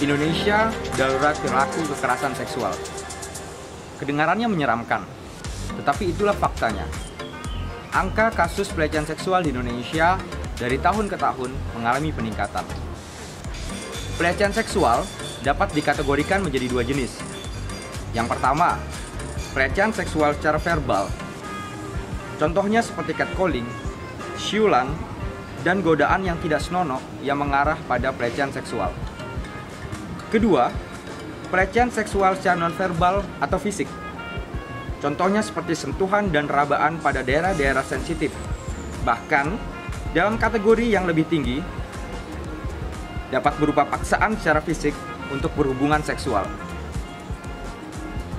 Indonesia darurat perilaku kekerasan seksual. Kedengarannya menyeramkan, tetapi itulah faktanya. Angka kasus pelecehan seksual di Indonesia dari tahun ke tahun mengalami peningkatan. Pelecehan seksual dapat dikategorikan menjadi dua jenis. Yang pertama, pelecehan seksual secara verbal. Contohnya seperti catcalling, siulan, dan godaan yang tidak senonoh yang mengarah pada pelecehan seksual. Kedua, pelecehan seksual secara nonverbal atau fisik. Contohnya seperti sentuhan dan rabaan pada daerah-daerah sensitif. Bahkan, dalam kategori yang lebih tinggi, dapat berupa paksaan secara fisik untuk berhubungan seksual.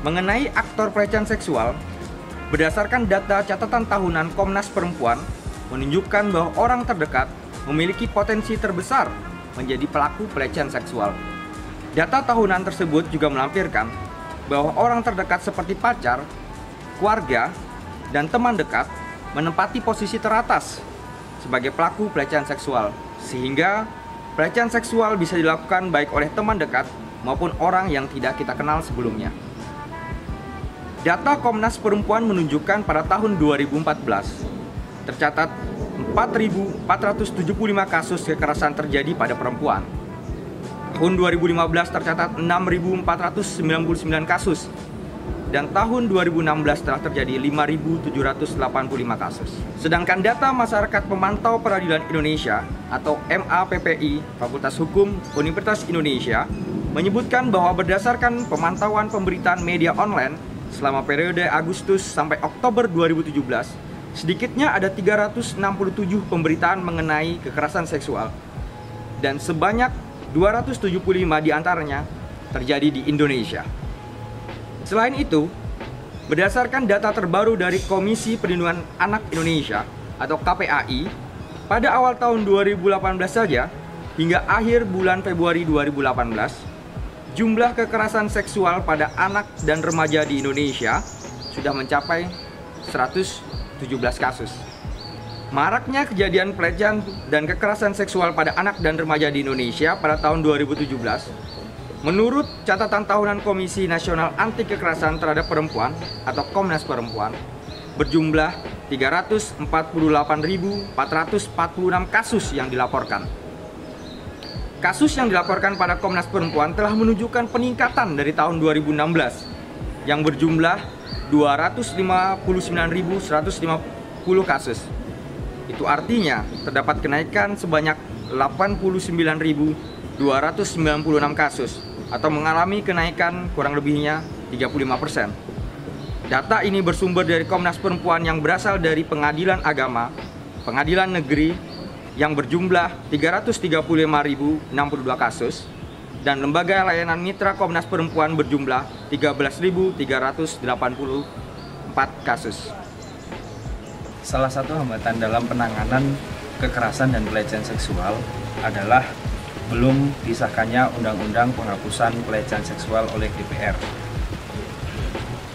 Mengenai aktor pelecehan seksual, berdasarkan data catatan tahunan Komnas Perempuan, menunjukkan bahwa orang terdekat memiliki potensi terbesar menjadi pelaku pelecehan seksual. Data tahunan tersebut juga melampirkan bahwa orang terdekat seperti pacar, keluarga, dan teman dekat menempati posisi teratas sebagai pelaku pelecehan seksual, sehingga pelecehan seksual bisa dilakukan baik oleh teman dekat maupun orang yang tidak kita kenal sebelumnya. Data Komnas Perempuan menunjukkan pada tahun 2014 tercatat 4.475 kasus kekerasan terjadi pada perempuan. Tahun 2015 tercatat 6.499 kasus, dan tahun 2016 telah terjadi 5.785 kasus. Sedangkan data Masyarakat Pemantau Peradilan Indonesia atau MAPPI Fakultas Hukum Universitas Indonesia menyebutkan bahwa berdasarkan pemantauan pemberitaan media online selama periode Agustus sampai Oktober 2017, sedikitnya ada 367 pemberitaan mengenai kekerasan seksual, dan sebanyak 275 diantaranya terjadi di Indonesia. Selain itu, berdasarkan data terbaru dari Komisi Perlindungan Anak Indonesia atau KPAI, pada awal tahun 2018 saja, hingga akhir bulan Februari 2018, jumlah kekerasan seksual pada anak dan remaja di Indonesia sudah mencapai 117 kasus. Maraknya kejadian pelecehan dan kekerasan seksual pada anak dan remaja di Indonesia pada tahun 2017, menurut catatan tahunan Komisi Nasional Anti Kekerasan Terhadap Perempuan atau Komnas Perempuan, berjumlah 348.446 kasus yang dilaporkan. Kasus yang dilaporkan pada Komnas Perempuan telah menunjukkan peningkatan dari tahun 2016 yang berjumlah 259.150 kasus. Itu artinya terdapat kenaikan sebanyak 89.296 kasus atau mengalami kenaikan kurang lebihnya 35%. Data ini bersumber dari Komnas Perempuan yang berasal dari Pengadilan Agama, Pengadilan Negeri yang berjumlah 335.062 kasus, dan Lembaga Layanan Mitra Komnas Perempuan berjumlah 13.384 kasus. Salah satu hambatan dalam penanganan kekerasan dan pelecehan seksual adalah belum disahkannya Undang-Undang Penghapusan Pelecehan Seksual oleh DPR.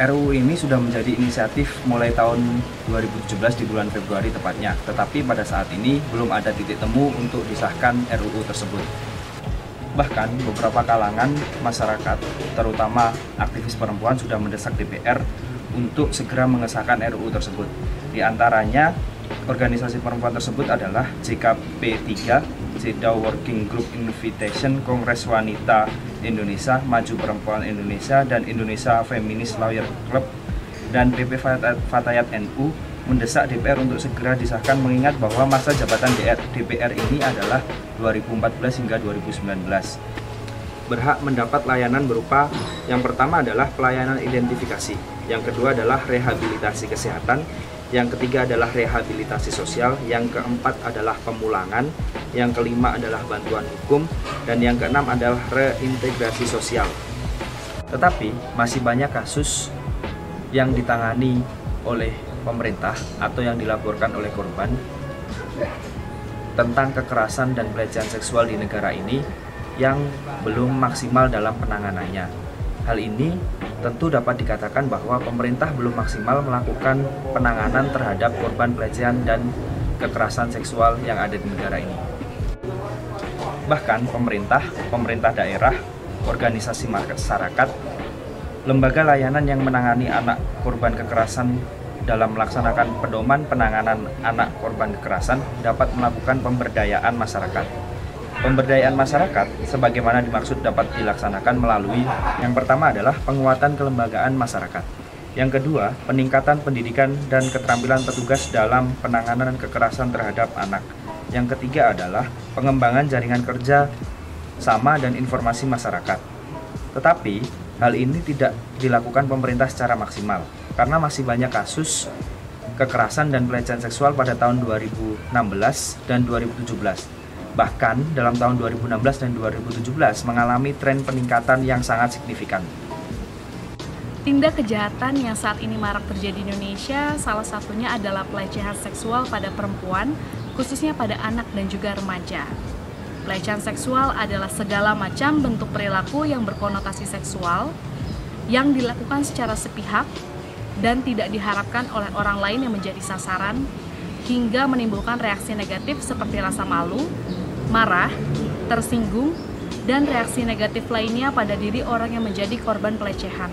RUU ini sudah menjadi inisiatif mulai tahun 2017 di bulan Februari tepatnya, tetapi pada saat ini belum ada titik temu untuk disahkan RUU tersebut. Bahkan beberapa kalangan masyarakat, terutama aktivis perempuan, sudah mendesak DPR untuk segera mengesahkan RUU tersebut. Di antaranya, organisasi perempuan tersebut adalah JKP3, Cedaw Working Group Invitation, Kongres Wanita Indonesia, Maju Perempuan Indonesia, dan Indonesia Feminist Lawyer Club, dan PP Fatayat NU mendesak DPR untuk segera disahkan, mengingat bahwa masa jabatan DPR ini adalah 2014 hingga 2019. Berhak mendapat layanan berupa yang pertama adalah pelayanan identifikasi, yang kedua adalah rehabilitasi kesehatan, yang ketiga adalah rehabilitasi sosial, yang keempat adalah pemulangan, yang kelima adalah bantuan hukum, dan yang keenam adalah reintegrasi sosial. Tetapi masih banyak kasus yang ditangani oleh pemerintah atau yang dilaporkan oleh korban tentang kekerasan dan pelecehan seksual di negara ini yang belum maksimal dalam penanganannya. Hal ini tentu dapat dikatakan bahwa pemerintah belum maksimal melakukan penanganan terhadap korban pelecehan dan kekerasan seksual yang ada di negara ini. Bahkan pemerintah daerah, organisasi masyarakat, lembaga layanan yang menangani anak korban kekerasan dalam melaksanakan pedoman penanganan anak korban kekerasan dapat melakukan pemberdayaan masyarakat. Pemberdayaan masyarakat sebagaimana dimaksud dapat dilaksanakan melalui yang pertama adalah penguatan kelembagaan masyarakat. Yang kedua, peningkatan pendidikan dan keterampilan petugas dalam penanganan kekerasan terhadap anak. Yang ketiga adalah pengembangan jaringan kerja sama dan informasi masyarakat. Tetapi, hal ini tidak dilakukan pemerintah secara maksimal karena masih banyak kasus kekerasan dan pelecehan seksual pada tahun 2016 dan 2017. Bahkan dalam tahun 2016 dan 2017 mengalami tren peningkatan yang sangat signifikan. Tindak kejahatan yang saat ini marak terjadi di Indonesia, salah satunya adalah pelecehan seksual pada perempuan, khususnya pada anak dan juga remaja. Pelecehan seksual adalah segala macam bentuk perilaku yang berkonotasi seksual yang dilakukan secara sepihak dan tidak diharapkan oleh orang lain yang menjadi sasaran hingga menimbulkan reaksi negatif seperti rasa malu, marah, tersinggung, dan reaksi negatif lainnya pada diri orang yang menjadi korban pelecehan.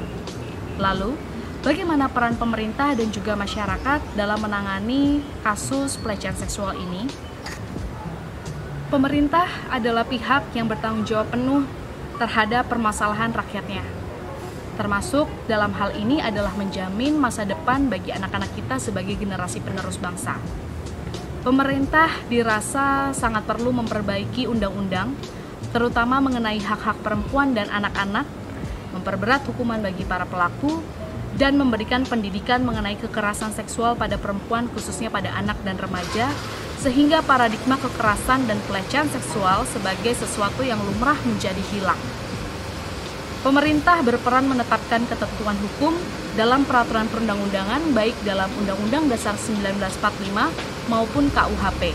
Lalu, bagaimana peran pemerintah dan juga masyarakat dalam menangani kasus pelecehan seksual ini? Pemerintah adalah pihak yang bertanggung jawab penuh terhadap permasalahan rakyatnya. Termasuk dalam hal ini adalah menjamin masa depan bagi anak-anak kita sebagai generasi penerus bangsa. Pemerintah dirasa sangat perlu memperbaiki undang-undang, terutama mengenai hak-hak perempuan dan anak-anak, memperberat hukuman bagi para pelaku, dan memberikan pendidikan mengenai kekerasan seksual pada perempuan khususnya pada anak dan remaja, sehingga paradigma kekerasan dan pelecehan seksual sebagai sesuatu yang lumrah menjadi hilang. Pemerintah berperan menetapkan ketentuan hukum dalam peraturan perundang-undangan baik dalam Undang-Undang Dasar 1945 maupun KUHP.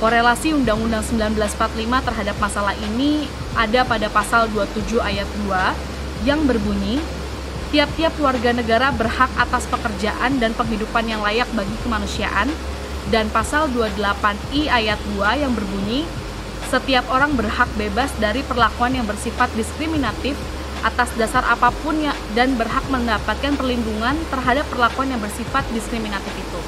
Korelasi Undang-Undang 1945 terhadap masalah ini ada pada pasal 27 ayat 2 yang berbunyi, tiap-tiap warga negara berhak atas pekerjaan dan penghidupan yang layak bagi kemanusiaan, dan pasal 28I ayat 2 yang berbunyi, setiap orang berhak bebas dari perlakuan yang bersifat diskriminatif atas dasar apapun dan berhak mendapatkan perlindungan terhadap perlakuan yang bersifat diskriminatif itu.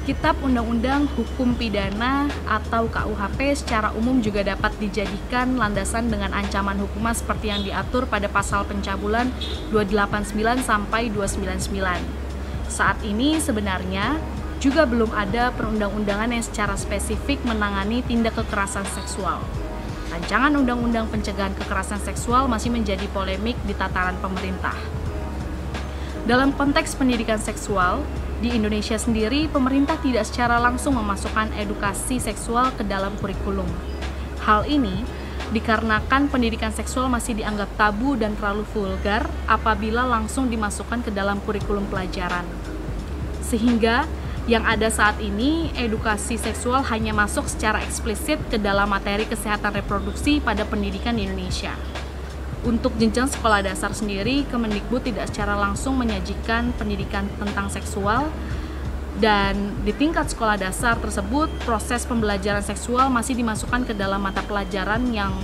Kitab Undang-Undang Hukum Pidana atau KUHP secara umum juga dapat dijadikan landasan dengan ancaman hukuman seperti yang diatur pada pasal pencabulan 289 sampai 299. Saat ini sebenarnya juga belum ada perundang-undangan yang secara spesifik menangani tindak kekerasan seksual. Rancangan Undang-Undang Pencegahan Kekerasan Seksual masih menjadi polemik di tataran pemerintah. Dalam konteks pendidikan seksual, di Indonesia sendiri, pemerintah tidak secara langsung memasukkan edukasi seksual ke dalam kurikulum. Hal ini dikarenakan pendidikan seksual masih dianggap tabu dan terlalu vulgar apabila langsung dimasukkan ke dalam kurikulum pelajaran. Sehingga yang ada saat ini, edukasi seksual hanya masuk secara eksplisit ke dalam materi kesehatan reproduksi pada pendidikan di Indonesia. Untuk jenjang sekolah dasar sendiri, Kemendikbud tidak secara langsung menyajikan pendidikan tentang seksual, dan di tingkat sekolah dasar tersebut, proses pembelajaran seksual masih dimasukkan ke dalam mata pelajaran yang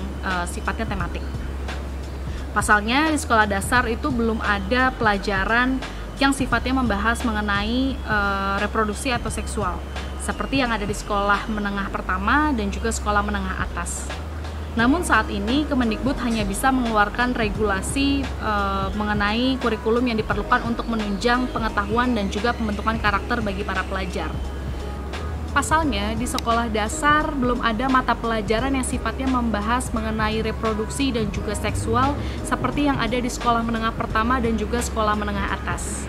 sifatnya tematik. Pasalnya, di sekolah dasar itu belum ada pelajaran yang sifatnya membahas mengenai reproduksi atau seksual, seperti yang ada di sekolah menengah pertama dan juga sekolah menengah atas. Namun saat ini Kemendikbud hanya bisa mengeluarkan regulasi mengenai kurikulum yang diperlukan untuk menunjang pengetahuan dan juga pembentukan karakter bagi para pelajar. Pasalnya, di sekolah dasar belum ada mata pelajaran yang sifatnya membahas mengenai reproduksi dan juga seksual seperti yang ada di sekolah menengah pertama dan juga sekolah menengah atas.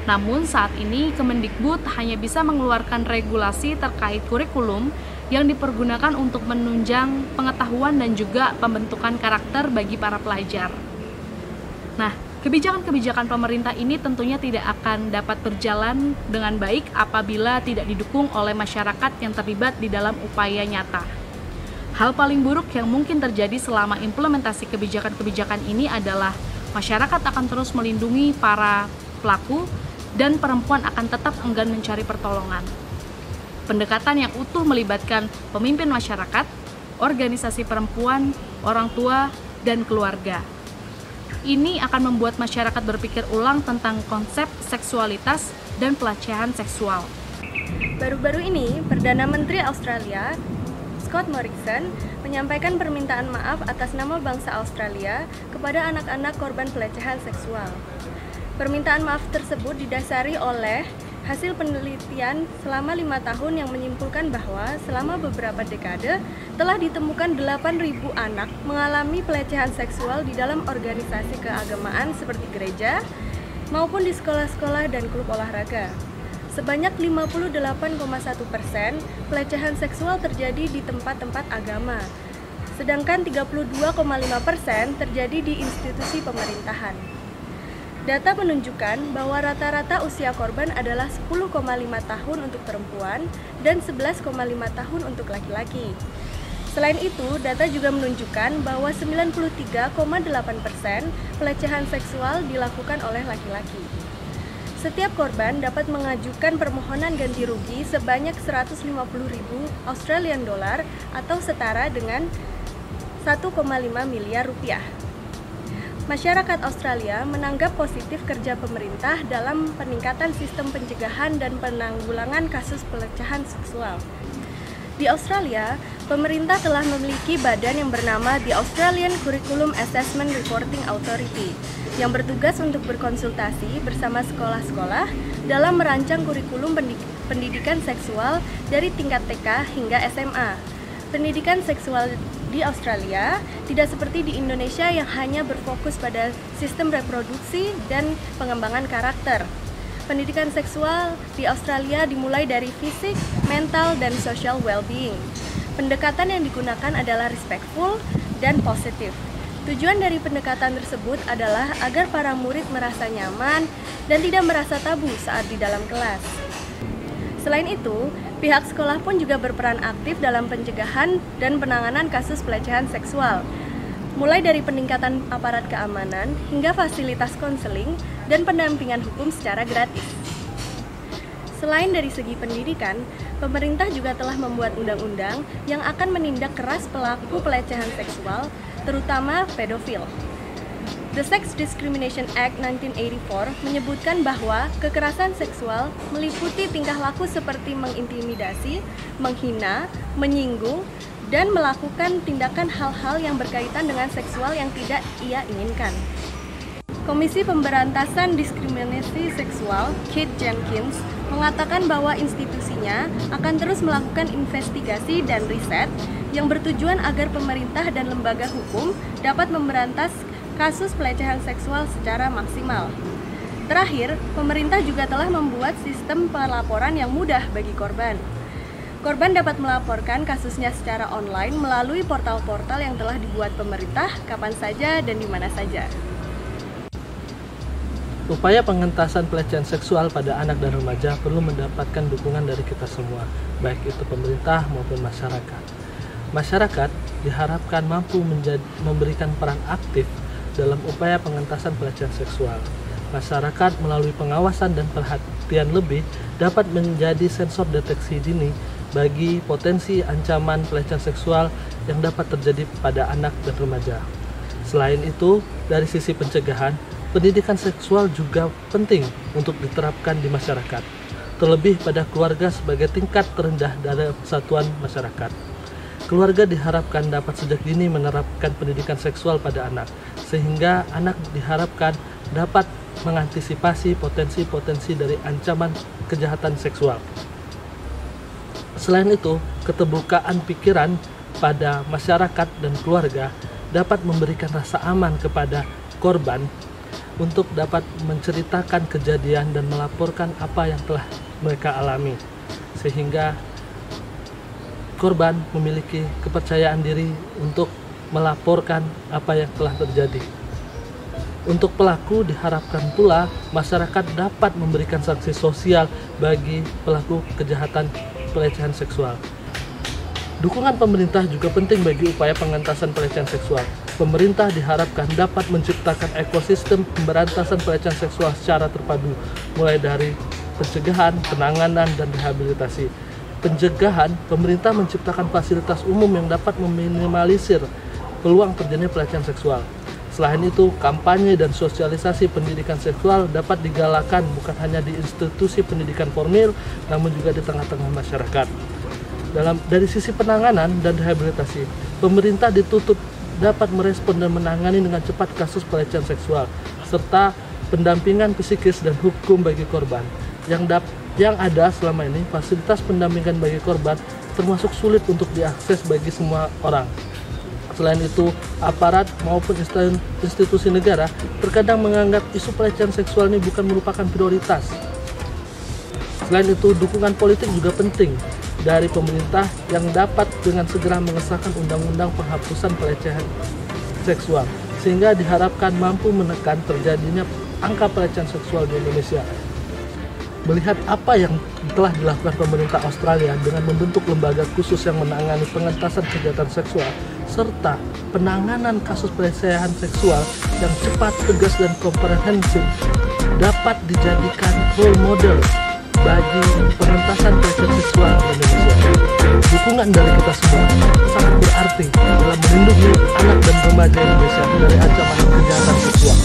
Namun saat ini Kemendikbud hanya bisa mengeluarkan regulasi terkait kurikulum yang dipergunakan untuk menunjang pengetahuan dan juga pembentukan karakter bagi para pelajar. Nah, Kebijakan-kebijakan pemerintah ini tentunya tidak akan dapat berjalan dengan baik apabila tidak didukung oleh masyarakat yang terlibat di dalam upaya nyata. Hal paling buruk yang mungkin terjadi selama implementasi kebijakan-kebijakan ini adalah masyarakat akan terus melindungi para pelaku dan perempuan akan tetap enggan mencari pertolongan. Pendekatan yang utuh melibatkan pemimpin masyarakat, organisasi perempuan, orang tua, dan keluarga. Ini akan membuat masyarakat berpikir ulang tentang konsep seksualitas dan pelecehan seksual. Baru-baru ini, Perdana Menteri Australia, Scott Morrison, menyampaikan permintaan maaf atas nama bangsa Australia kepada anak-anak korban pelecehan seksual. Permintaan maaf tersebut didasari oleh hasil penelitian selama 5 tahun yang menyimpulkan bahwa selama beberapa dekade telah ditemukan 8.000 anak mengalami pelecehan seksual di dalam organisasi keagamaan seperti gereja maupun di sekolah-sekolah dan klub olahraga. Sebanyak 58,1% pelecehan seksual terjadi di tempat-tempat agama, sedangkan 32,5% terjadi di institusi pemerintahan. Data menunjukkan bahwa rata-rata usia korban adalah 10,5 tahun untuk perempuan dan 11,5 tahun untuk laki-laki. Selain itu, data juga menunjukkan bahwa 93,8% pelecehan seksual dilakukan oleh laki-laki. Setiap korban dapat mengajukan permohonan ganti rugi sebanyak 150.000 Australian dollar atau setara dengan 1,5 miliar rupiah. Masyarakat Australia menanggap positif kerja pemerintah dalam peningkatan sistem pencegahan dan penanggulangan kasus pelecehan seksual. Di Australia, pemerintah telah memiliki badan yang bernama The Australian Curriculum Assessment Reporting Authority yang bertugas untuk berkonsultasi bersama sekolah-sekolah dalam merancang kurikulum pendidikan seksual dari tingkat TK hingga SMA. Pendidikan seksual di Australia tidak seperti di Indonesia yang hanya berfokus pada sistem reproduksi dan pengembangan karakter. Pendidikan seksual di Australia dimulai dari fisik, mental, dan social well-being. Pendekatan yang digunakan adalah respectful dan positif. Tujuan dari pendekatan tersebut adalah agar para murid merasa nyaman dan tidak merasa tabu saat di dalam kelas. Selain itu, pihak sekolah pun juga berperan aktif dalam pencegahan dan penanganan kasus pelecehan seksual, mulai dari peningkatan aparat keamanan hingga fasilitas konseling dan pendampingan hukum secara gratis. Selain dari segi pendidikan, pemerintah juga telah membuat undang-undang yang akan menindak keras pelaku pelecehan seksual, terutama pedofil. The Sex Discrimination Act 1984 menyebutkan bahwa kekerasan seksual meliputi tingkah laku seperti mengintimidasi, menghina, menyinggung, dan melakukan tindakan hal-hal yang berkaitan dengan seksual yang tidak ia inginkan. Komisi Pemberantasan Diskriminasi Seksual, Kate Jenkins, mengatakan bahwa institusinya akan terus melakukan investigasi dan riset yang bertujuan agar pemerintah dan lembaga hukum dapat memberantas kasus pelecehan seksual secara maksimal. Terakhir, pemerintah juga telah membuat sistem pelaporan yang mudah bagi korban. Korban dapat melaporkan kasusnya secara online melalui portal-portal yang telah dibuat pemerintah kapan saja dan di mana saja. Upaya pengentasan pelecehan seksual pada anak dan remaja perlu mendapatkan dukungan dari kita semua, baik itu pemerintah maupun masyarakat. Masyarakat diharapkan mampu memberikan peran aktif dalam upaya pengentasan pelecehan seksual. Masyarakat melalui pengawasan dan perhatian lebih dapat menjadi sensor deteksi dini bagi potensi ancaman pelecehan seksual yang dapat terjadi pada anak dan remaja. Selain itu, dari sisi pencegahan, pendidikan seksual juga penting untuk diterapkan di masyarakat, terlebih pada keluarga sebagai tingkat terendah dari satuan masyarakat. Keluarga diharapkan dapat sejak dini menerapkan pendidikan seksual pada anak, sehingga anak diharapkan dapat mengantisipasi potensi-potensi dari ancaman kejahatan seksual. Selain itu, keterbukaan pikiran pada masyarakat dan keluarga dapat memberikan rasa aman kepada korban untuk dapat menceritakan kejadian dan melaporkan apa yang telah mereka alami, sehingga korban memiliki kepercayaan diri untuk melaporkan apa yang telah terjadi. Untuk pelaku diharapkan pula masyarakat dapat memberikan sanksi sosial bagi pelaku kejahatan pelecehan seksual. Dukungan pemerintah juga penting bagi upaya pengentasan pelecehan seksual. Pemerintah diharapkan dapat menciptakan ekosistem pemberantasan pelecehan seksual secara terpadu, mulai dari pencegahan, penanganan, dan rehabilitasi. Pencegahan, pemerintah menciptakan fasilitas umum yang dapat meminimalisir peluang terjadinya pelecehan seksual. Selain itu, kampanye dan sosialisasi pendidikan seksual dapat digalakan bukan hanya di institusi pendidikan formal, namun juga di tengah-tengah masyarakat. Dari sisi penanganan dan rehabilitasi, pemerintah dituntut dapat merespon dan menangani dengan cepat kasus pelecehan seksual, serta pendampingan psikis dan hukum bagi korban. Yang ada selama ini, fasilitas pendampingan bagi korban termasuk sulit untuk diakses bagi semua orang. Selain itu, aparat maupun institusi negara terkadang menganggap isu pelecehan seksual ini bukan merupakan prioritas. Selain itu, dukungan politik juga penting dari pemerintah yang dapat dengan segera mengesahkan undang-undang penghapusan pelecehan seksual, sehingga diharapkan mampu menekan terjadinya angka pelecehan seksual di Indonesia. Melihat apa yang telah dilakukan pemerintah Australia dengan membentuk lembaga khusus yang menangani pengentasan kejahatan seksual serta penanganan kasus pelecehan seksual yang cepat, tegas, dan komprehensif dapat dijadikan role model bagi pengentasan pelecehan seksual di Indonesia. Dukungan dari kita semua sangat berarti dalam melindungi anak dan remaja Indonesia dari ancaman kejahatan seksual.